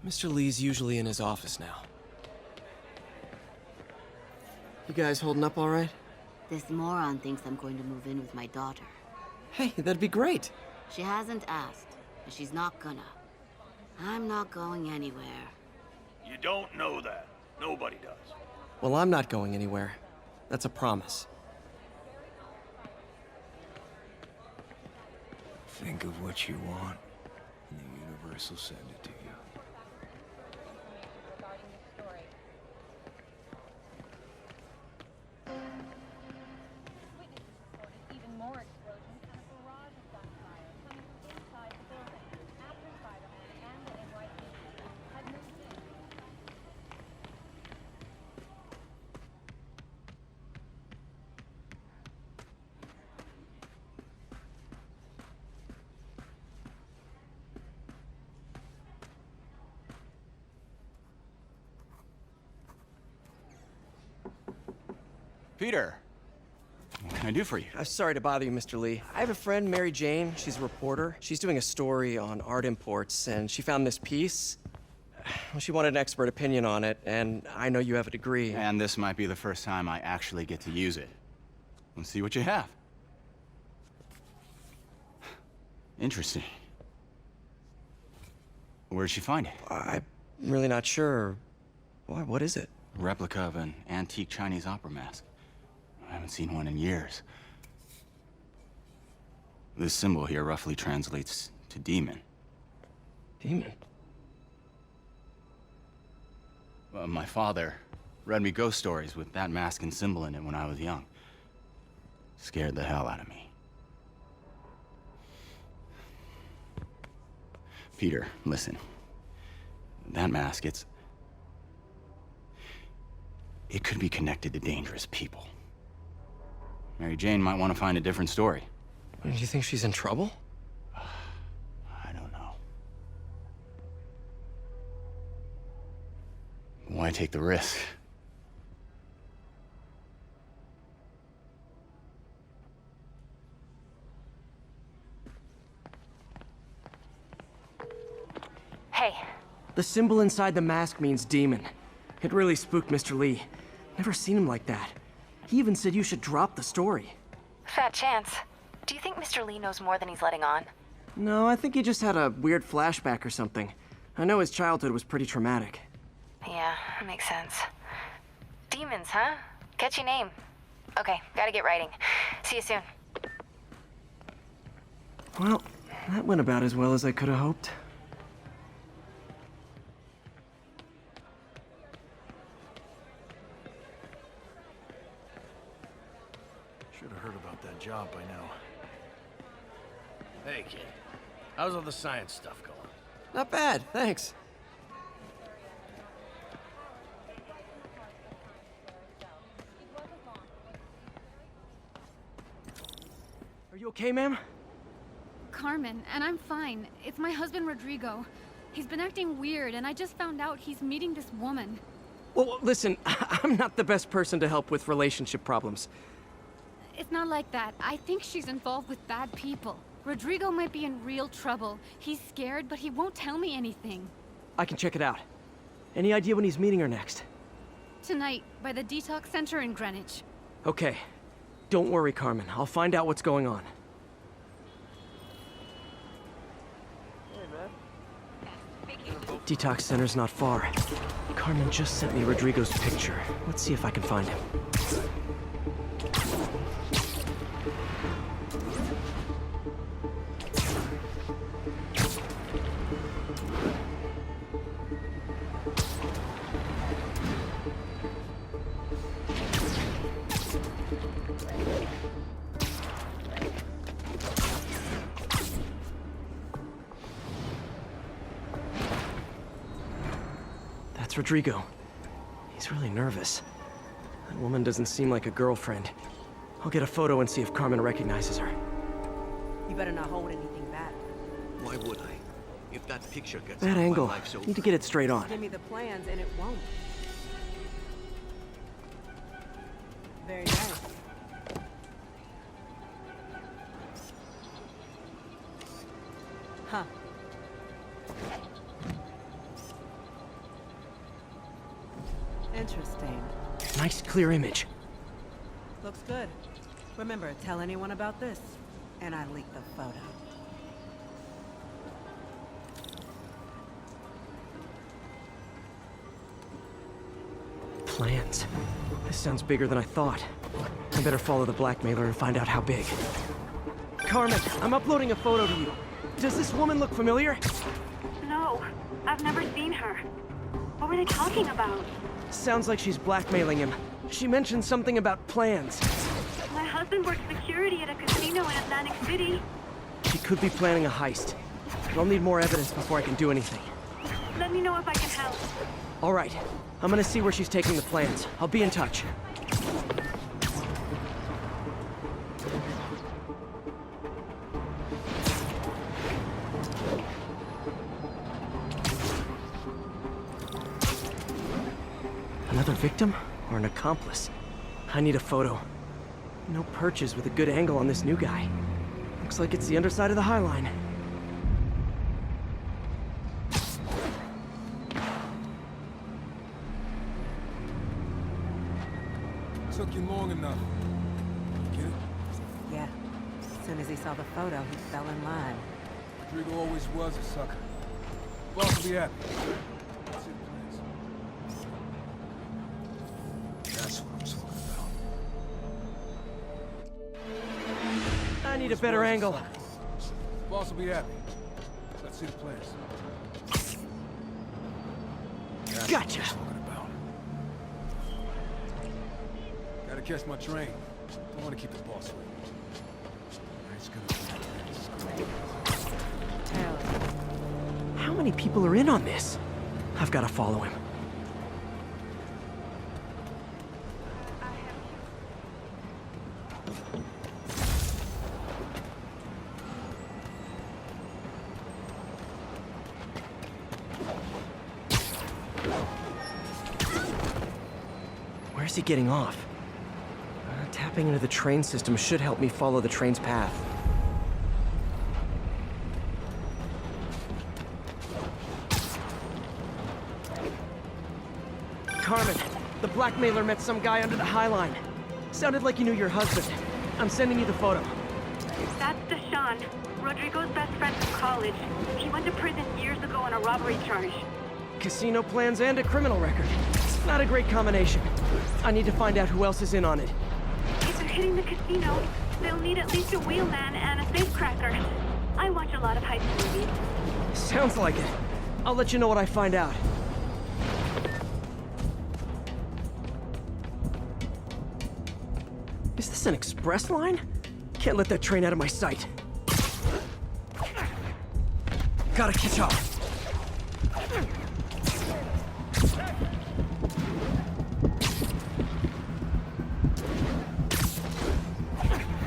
Mr. Lee's usually in his office now. You guys holding up all right? This moron thinks I'm going to move in with my daughter. Hey, that'd be great. She hasn't asked, and she's not gonna. I'm not going anywhere. You don't know that. Nobody does. Well, I'm not going anywhere. That's a promise. Think of what you want, and the universe will send it to you. Peter, what can I do for you? I'm sorry to bother you, Mr. Lee. I have a friend, Mary Jane. She's a reporter. She's doing a story on art imports, and she found this piece. Well, she wanted an expert opinion on it, and I know you have a degree. And this might be the first time I actually get to use it. Let's see what you have. Interesting. Where did she find it? I'm really not sure. What is it? A replica of an antique Chinese opera mask. I haven't seen one in years. This symbol here roughly translates to demon. Demon? My father read me ghost stories with that mask and symbol in it when I was young. Scared the hell out of me. Peter, listen. That mask, it could be connected to dangerous people. Mary Jane might want to find a different story. Do you think she's in trouble? I don't know. Why take the risk? Hey. The symbol inside the mask means demon. It really spooked Mr. Lee. Never seen him like that. He even said you should drop the story. Fat chance. Do you think Mr. Lee knows more than he's letting on? No, I think he just had a weird flashback or something. I know his childhood was pretty traumatic. Yeah, makes sense. Demons, huh? Catchy name. Okay, gotta get writing. See you soon. Well, that went about as well as I could have hoped. Should have heard about that job by now. Hey, kid. How's all the science stuff going? Not bad, thanks. Are you okay, ma'am? Carmen, and I'm fine. It's my husband, Rodrigo. He's been acting weird, and I just found out he's meeting this woman. Well, listen, I'm not the best person to help with relationship problems. It's not like that. I think she's involved with bad people. Rodrigo might be in real trouble. He's scared, but he won't tell me anything. I can check it out. Any idea when he's meeting her next? Tonight, by the detox center in Greenwich. Okay. Don't worry, Carmen. I'll find out what's going on. Detox center's not far. Carmen just sent me Rodrigo's picture. Let's see if I can find him. That's Rodrigo. He's really nervous. That woman doesn't seem like a girlfriend. I'll get a photo and see if Carmen recognizes her. You better not hold anything back. Why would I? If that picture gets That out, my angle. life's over. Need to get it straight on. Give me the plans and it won't. Very nice. Huh. Interesting. Nice clear image. Looks good. Remember, tell anyone about this, and I leak the photo. Plans. This sounds bigger than I thought. I better follow the blackmailer and find out how big. Carmen, I'm uploading a photo to you. Does this woman look familiar? No, I've never seen her. What were they talking about? Sounds like she's blackmailing him. She mentioned something about plans. My husband works security at a casino in Atlantic City. She could be planning a heist. I'll need more evidence before I can do anything. Let me know if I can help. All right. I'm gonna see where she's taking the plans. I'll be in touch. Another victim or an accomplice? I need a photo. No perches with a good angle on this new guy. Looks like it's the underside of the High Line. Took you long enough. Get it? Yeah. As soon as he saw the photo, he fell in line. Rodrigo always was a sucker. Boss will be happy. That's it, please. That's what I'm talking about. I need a better angle. Boss will be happy. Let's see the plans. That's Gotcha. what I'm talking about. Gotta catch my train. Don't want to keep the boss waiting. It's gonna be Hell, How many people are in on this? I've got to follow him. Where's he getting off? Tapping into the train system should help me follow the train's path. Carmen, the blackmailer met some guy under the High Line. Sounded like you knew your husband. I'm sending you the photo. That's Deshaun, Rodrigo's best friend from college. He went to prison years ago on a robbery charge. Casino plans and a criminal record. Not a great combination. I need to find out who else is in on it. If they're hitting the casino, they'll need at least a wheelman and a safecracker. I watch a lot of heist movies. Sounds like it. I'll let you know what I find out. Is this an express line? Can't let that train out of my sight. Gotta catch up.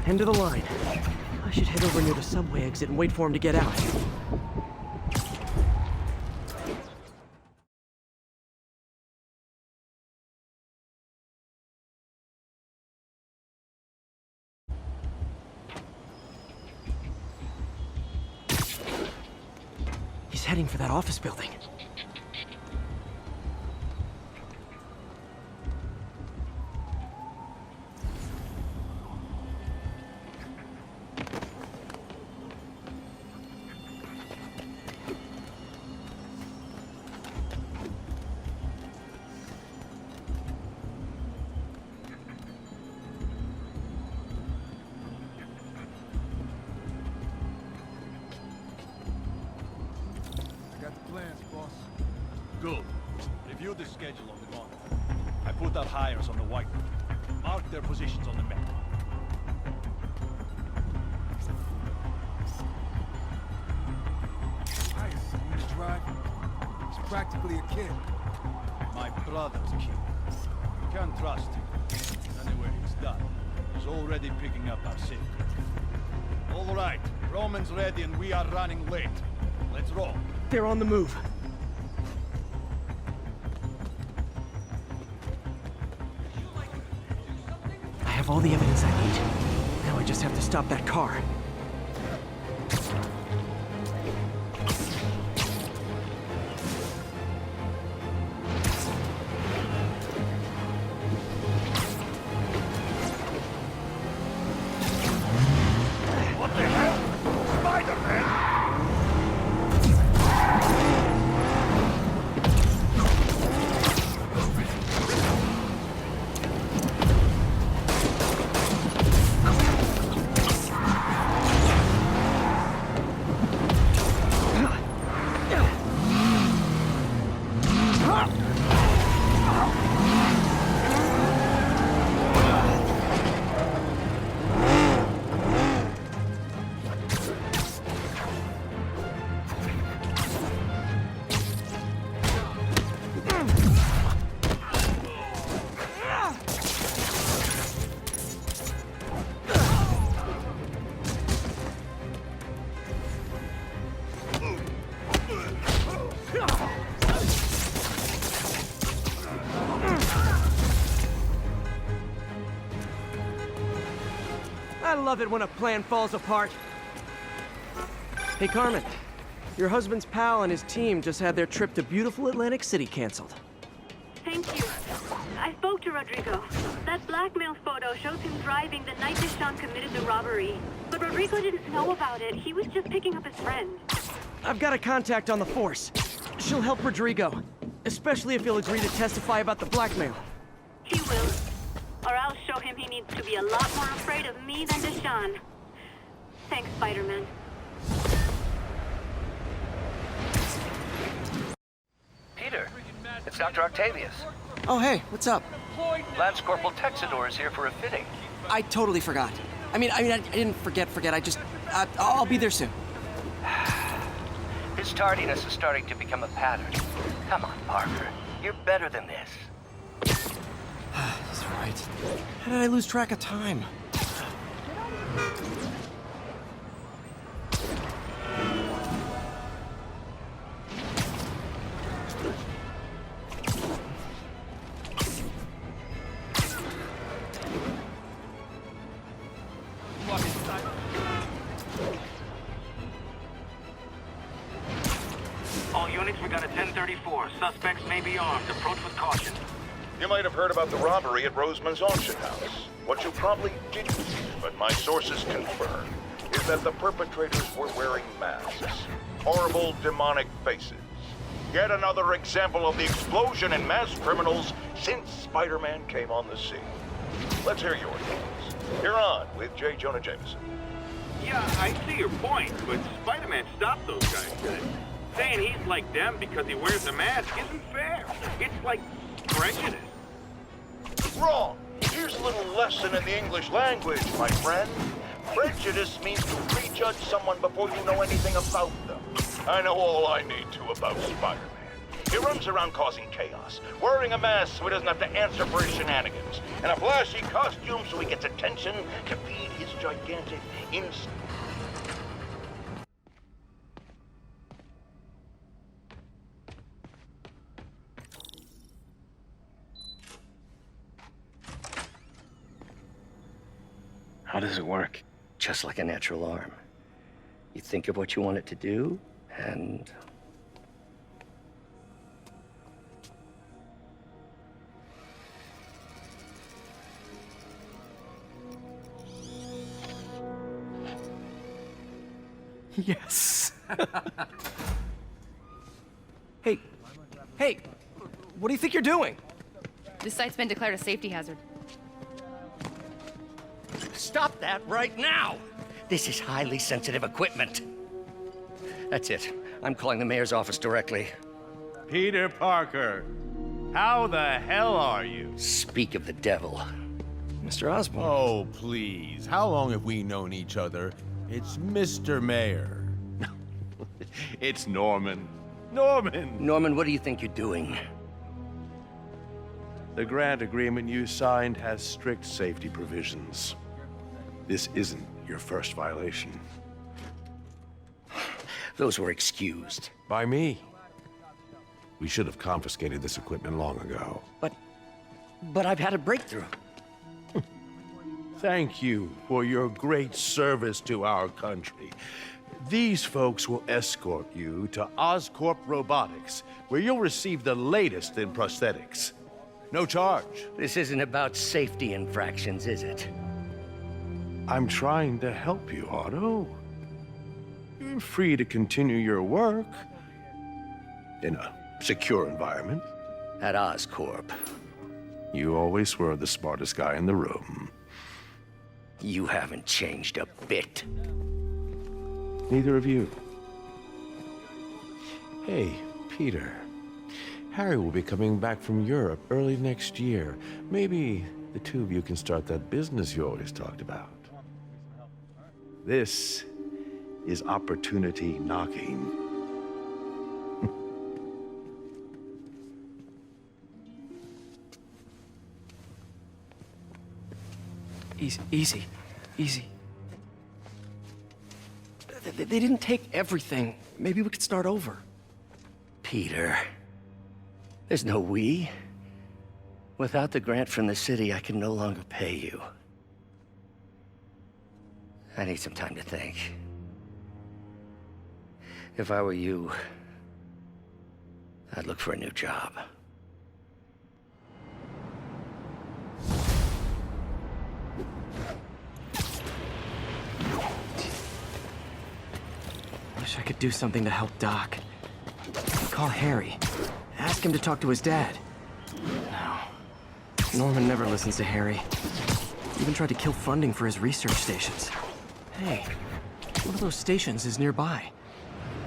End of the line. I should head over near the subway exit and wait for him to get out. He's heading for that office building. Good. Review the schedule on the monitor. I put our hires on the whiteboard. Mark their positions on the map. Nice. You to drive? He's practically a kid. My brother's kid. You can't trust him. Anyway, it's done. He's already picking up our secret. All right. Roman's ready and we are running late. Let's roll. They're on the move. I have all the evidence I need. Now I just have to stop that car. love it when a plan falls apart. Hey, Carmen. Your husband's pal and his team just had their trip to beautiful Atlantic City canceled. Thank you. I spoke to Rodrigo. That blackmail photo shows him driving the night Deshaun committed the robbery. But Rodrigo didn't know about it. He was just picking up his friend. I've got a contact on the force. She'll help Rodrigo, especially if he'll agree to testify about the blackmail. He will. Or I'll show him he needs to be a lot more afraid of me than Deshaun. Thanks, Spider-Man. Peter, it's Dr. Octavius. Oh, hey, what's up? Lance Corporal Texador is here for a fitting. I totally forgot. I didn't forget. I just, I'll be there soon. His tardiness is starting to become a pattern. Come on, Parker. You're better than this. That's right. How did I lose track of time? All units, we got a 1034. Suspects may be armed. Approach with caution. You might have heard about the robbery at Roseman's auction house. What you probably didn't, but my sources confirm, is that the perpetrators were wearing masks. Horrible, demonic faces. Yet another example of the explosion in mass criminals since Spider-Man came on the scene. Let's hear your thoughts. You're on with J. Jonah Jameson. Yeah, I see your point, but Spider-Man stopped those guys. Saying he's like them because he wears a mask isn't fair. It's like prejudice. Wrong. Here's a little lesson in the English language, my friend. Prejudice means to prejudge someone before you know anything about them. I know all I need to about Spider-Man. He runs around causing chaos, wearing a mask so he doesn't have to answer for his shenanigans, and a flashy costume so he gets attention to feed his gigantic instinct. How does it work? Just like a natural arm. You think of what you want it to do, and... Yes. Hey, what do you think you're doing? This site's been declared a safety hazard. Stop that right now! This is highly sensitive equipment. That's it. I'm calling the mayor's office directly. Peter Parker, how the hell are you? Speak of the devil. Mr. Osborn. Oh, please. How long have we known each other? It's Mr. Mayor. It's Norman. Norman! Norman, what do you think you're doing? The grant agreement you signed has strict safety provisions. This isn't your first violation. Those were excused. By me. We should have confiscated this equipment long ago. But I've had a breakthrough. Thank you for your great service to our country. These folks will escort you to Oscorp Robotics, where you'll receive the latest in prosthetics. No charge. This isn't about safety infractions, is it? I'm trying to help you, Otto. You're free to continue your work in a secure environment. At Oscorp. You always were the smartest guy in the room. You haven't changed a bit. Neither of you. Hey, Peter. Harry will be coming back from Europe early next year. Maybe the two of you can start that business you always talked about. This is opportunity knocking. Easy. They didn't take everything. Maybe we could start over. Peter, there's no we. Without the grant from the city, I can no longer pay you. I need some time to think. If I were you, I'd look for a new job. Wish I could do something to help Doc. Call Harry. Ask him to talk to his dad. No. Norman never listens to Harry. Even tried to kill funding for his research stations. Hey, one of those stations is nearby.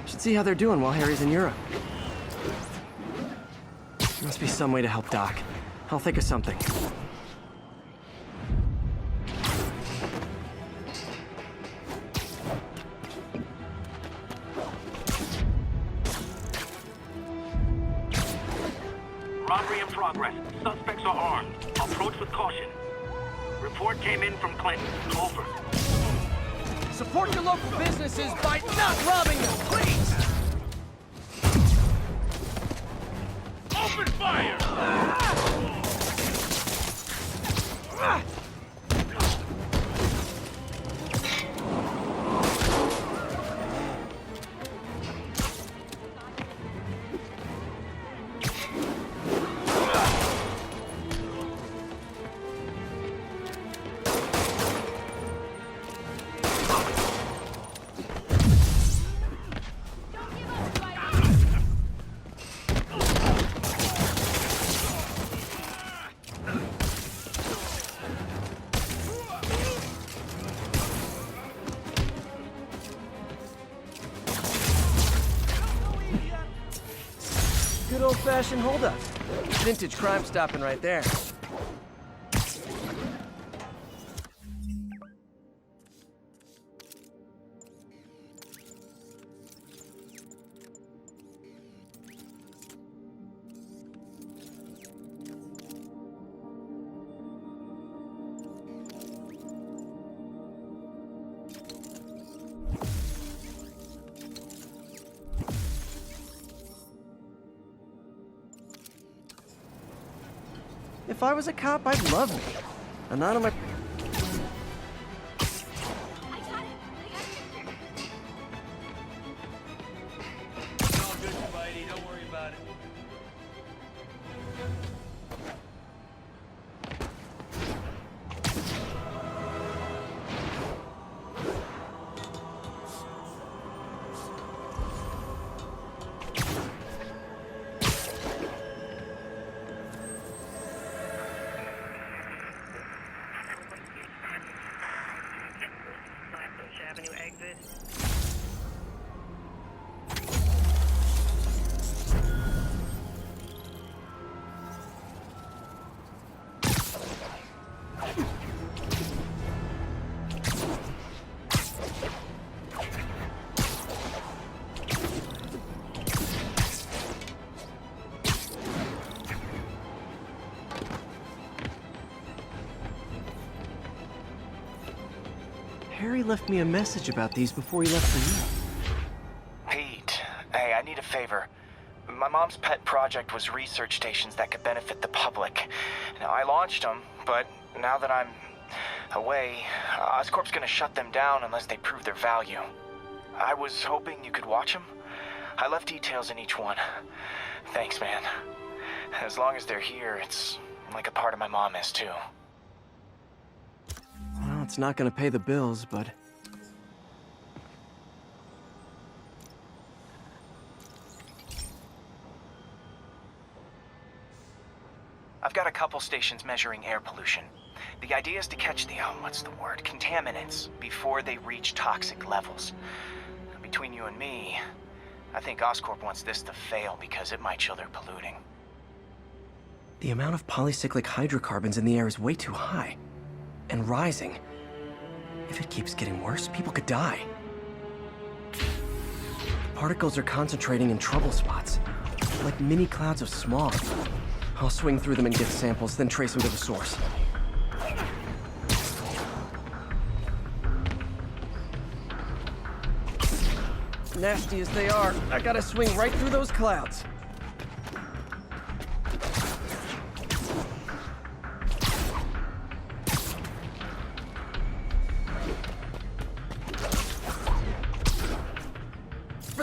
Should see how they're doing while Harry's in Europe. Must be some way to help Doc. I'll think of something. Robbery in progress. Suspects are armed. Approach with caution. Report came in from Clinton. Over. Support your local businesses by not robbing them, please! Open fire! Good old-fashioned holdup. Vintage crime stopping right there. If I was a cop, I'd love me. I'm not on my... All good, Spidey. Don't worry about it. Avenue exit. Harry left me a message about these before he left for you. Pete, hey, I need a favor. My mom's pet project was research stations that could benefit the public. Now, I launched them, but now that I'm away, Oscorp's gonna shut them down unless they prove their value. I was hoping you could watch them. I left details in each one. Thanks, man. As long as they're here, it's like a part of my mom is, too. Well, it's not gonna pay the bills, but... I've got a couple stations measuring air pollution. The idea is to catch the, what's the word, contaminants before they reach toxic levels. Between you and me, I think Oscorp wants this to fail because it might show they're polluting. The amount of polycyclic hydrocarbons in the air is way too high. And rising. If it keeps getting worse, people could die. Particles are concentrating in trouble spots, like mini clouds of smog. I'll swing through them and get samples, then trace them to the source. Nasty as they are, I gotta swing right through those clouds.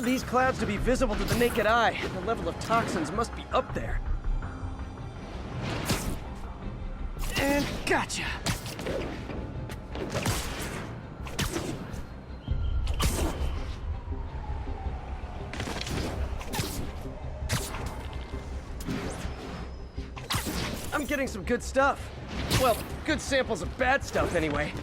For these clouds to be visible to the naked eye, the level of toxins must be up there. And gotcha! I'm getting some good stuff. Well, good samples of bad stuff, anyway.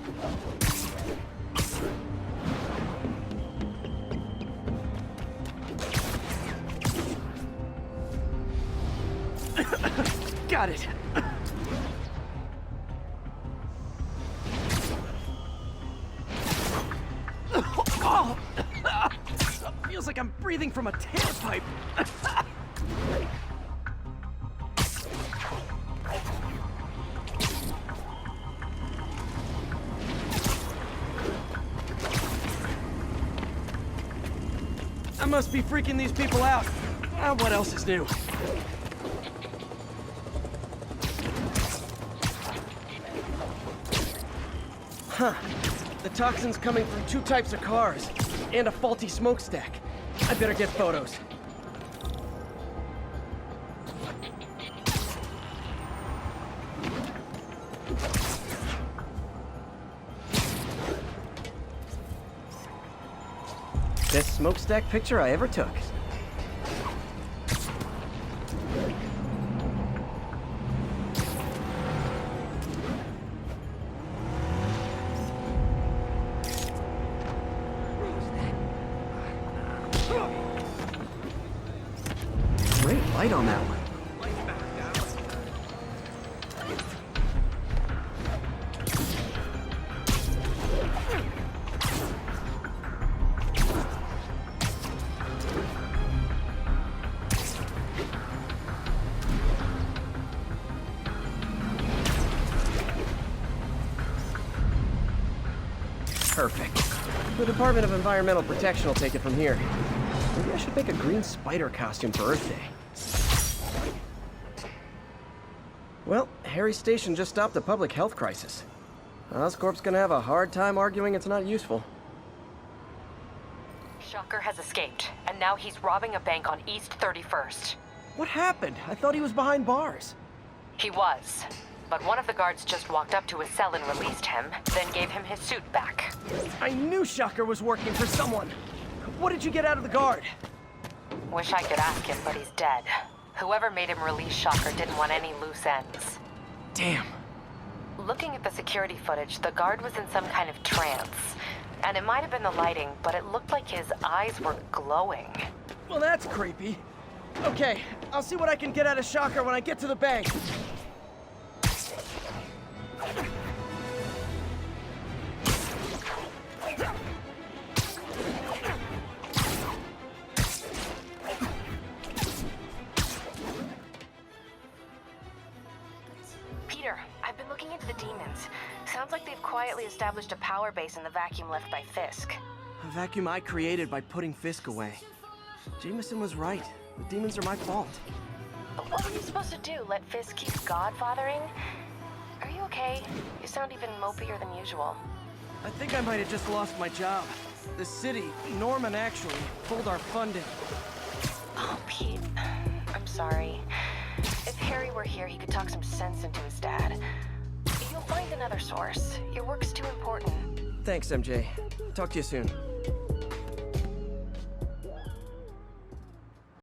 Got it. Oh. Feels like I'm breathing from a tailpipe. I must be freaking these people out. What else is new? Huh. The toxin's coming from 2 types of cars, and a faulty smokestack. I better get photos. Best smokestack picture I ever took. Great light on that one. Perfect. The Department of Environmental Protection will take it from here. Maybe I should make a green spider costume for Earth Day. Well, Harry's station just stopped a public health crisis. Oscorp's gonna have a hard time arguing it's not useful. Shocker has escaped, and now he's robbing a bank on East 31st. What happened? I thought he was behind bars. He was, but one of the guards just walked up to his cell and released him, then gave him his suit back. I knew Shocker was working for someone. What did you get out of the guard? Wish I could ask him, but he's dead. Whoever made him release Shocker didn't want any loose ends. Damn. Looking at the security footage, the guard was in some kind of trance. And it might have been the lighting, but it looked like his eyes were glowing. Well, that's creepy. Okay, I'll see what I can get out of Shocker when I get to the bank. Peter, I've been looking into the demons. Sounds like they've quietly established a power base in the vacuum left by Fisk. A vacuum I created by putting Fisk away. Jameson was right. The demons are my fault. But what were you supposed to do? Let Fisk keep godfathering? Are you okay? You sound even mopier than usual. I think I might have just lost my job. The city, Norman actually, pulled our funding. Oh, Pete. I'm sorry. If Harry were here, he could talk some sense into his dad. You'll find another source. Your work's too important. Thanks, MJ. Talk to you soon.